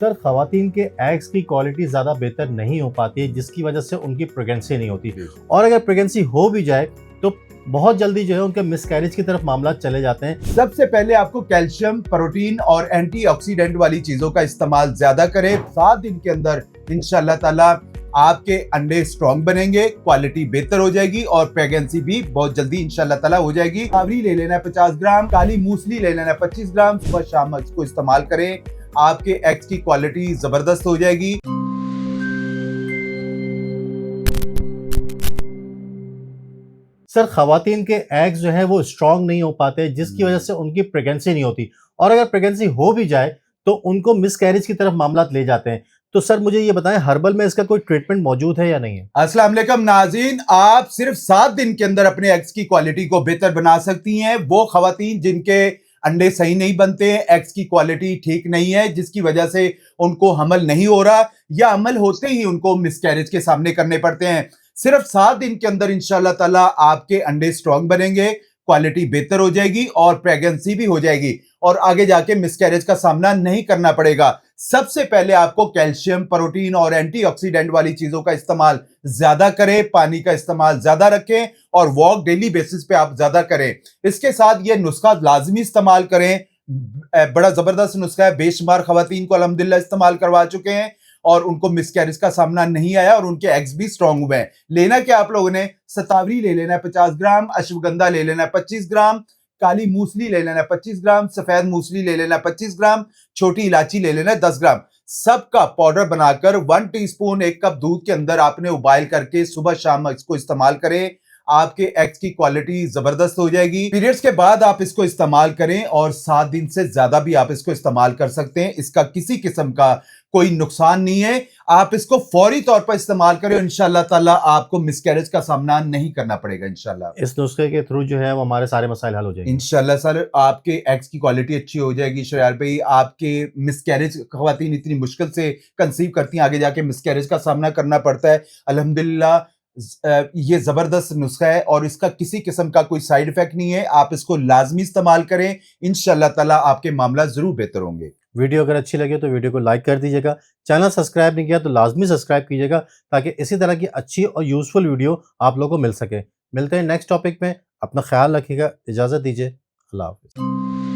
Sir ख़वातीन के eggs की क्वालिटी ज़्यादा बेहतर नहीं हो पाती है, जिसकी वजह से उनकी प्रेगनेंसी नहीं होती। और अगर प्रेगनेंसी हो भी जाए तो बहुत जल्दी जो है उनके मिसकैरेज की तरफ मामला चले जाते हैं। सबसे पहले आपको कैल्शियम, प्रोटीन और एंटीऑक्सीडेंट वाली चीजों का इस्तेमाल ज्यादा करें। 7 दिन के अंदर इंशाल्लाह ताला आपके अंडे स्ट्रॉन्ग बनेंगे, क्वालिटी बेहतर हो जाएगी और प्रेगनेंसी भी बहुत जल्दी इंशाल्लाह ताला हो जाएगी। आवरी ले लेना है 50 ग्राम, काली मूसली ले लेना है 25 ग्राम। सुबह शाम इसको इस्तेमाल करें, आपके एग्स की क्वालिटी जबरदस्त हो जाएगी। सर ख़वातीन के एग्स जो है वो स्ट्रॉन्ग नहीं हो पाते, जिसकी वजह से उनकी प्रेगनेंसी नहीं होती। और अगर प्रेगनेंसी हो भी जाए तो उनको मिसकैरेज की तरफ मामला ले जाते हैं। तो सर मुझे ये बताएं, हर्बल में इसका कोई ट्रीटमेंट मौजूद है या नहीं है? अस्सलाम वालेकुम नाज़रीन, आप सिर्फ 7 दिन के अंदर अपने एग्स की क्वालिटी को बेहतर बना सकती हैं। वो खवातीन जिनके अंडे सही नहीं बनते हैं, एग्स की क्वालिटी ठीक नहीं है, जिसकी वजह से उनको हमल नहीं हो रहा या अमल होते ही उनको मिसकैरेज के सामने करने पड़ते हैं। सिर्फ 7 दिन के अंदर इंशाल्लाह ताला आपके अंडे स्ट्रॉन्ग बनेंगे, क्वालिटी बेहतर हो जाएगी और प्रेगनेंसी भी हो जाएगी और आगे जाके मिसकैरेज का सामना नहीं करना पड़ेगा। सबसे पहले आपको कैल्शियम, प्रोटीन और एंटीऑक्सीडेंट वाली चीजों का इस्तेमाल ज्यादा करें, पानी का इस्तेमाल ज्यादा रखें और वॉक डेली बेसिस पे आप ज्यादा करें। इसके साथ ये नुस्खा लाजमी इस्तेमाल करें। बड़ा जबरदस्त नुस्खा है, बेशुमार खवातीन को अल्हम्दुलिल्लाह इस्तेमाल करवा चुके हैं और उनको मिसकैरेज का सामना नहीं आया और उनके एग्स भी स्ट्रांग हुए हैं। लेना क्या आप लोगों ने, सतावरी ले लेना है 50 ग्राम, अश्वगंधा ले लेना है 25 ग्राम, काली मूसली ले लेना है 25 ग्राम, सफेद मूसली ले लेना है 25 ग्राम, छोटी इलायची ले लेना है 10 ग्राम। सबका पाउडर बनाकर 1 टीस्पून 1 कप दूध के अंदर आपने उबाइल करके सुबह शाम इसको इस्तेमाल करें। आपके एग्स की क्वालिटी जबरदस्त हो जाएगी। पीरियड्स के बाद आप इसको इस्तेमाल करें और 7 दिन से ज्यादा भी आप इसको इस्तेमाल कर सकते हैं। इसका किसी किस्म का कोई नुकसान नहीं है। आप इसको फौरी तौर पर इस्तेमाल करें, इंशाल्लाह ताला आपको मिसकैरेज का सामना नहीं करना पड़ेगा इंशाल्लाह। इस नुस्खे के थ्रू जो है वो हमारे सारे मसाइल हल हो जाएंगे इंशाल्लाह सर, आपके एग्स की क्वालिटी अच्छी हो जाएगी। शरार भाई, आपके मिसकैरेज, खवातीन इतनी मुश्किल से कंसीव करती हैं, आगे जाके मिसकैरेज का सामना करना पड़ता है। अल्हम्दुलिल्लाह ये जबरदस्त नुस्खा है और इसका किसी किस्म का कोई साइड इफेक्ट नहीं है। आप इसको लाजमी इस्तेमाल करें, इंशाल्लाह ताला आपके मामला जरूर बेहतर होंगे। वीडियो अगर अच्छी लगे तो वीडियो को लाइक कर दीजिएगा। चैनल सब्सक्राइब नहीं किया तो लाजमी सब्सक्राइब कीजिएगा, ताकि इसी तरह की अच्छी और यूजफुल वीडियो आप लोगों को मिल सके। मिलते हैं नेक्स्ट टॉपिक में। अपना ख्याल रखिएगा, इजाज़त दीजिए। अल्लाह हाफ़िज़।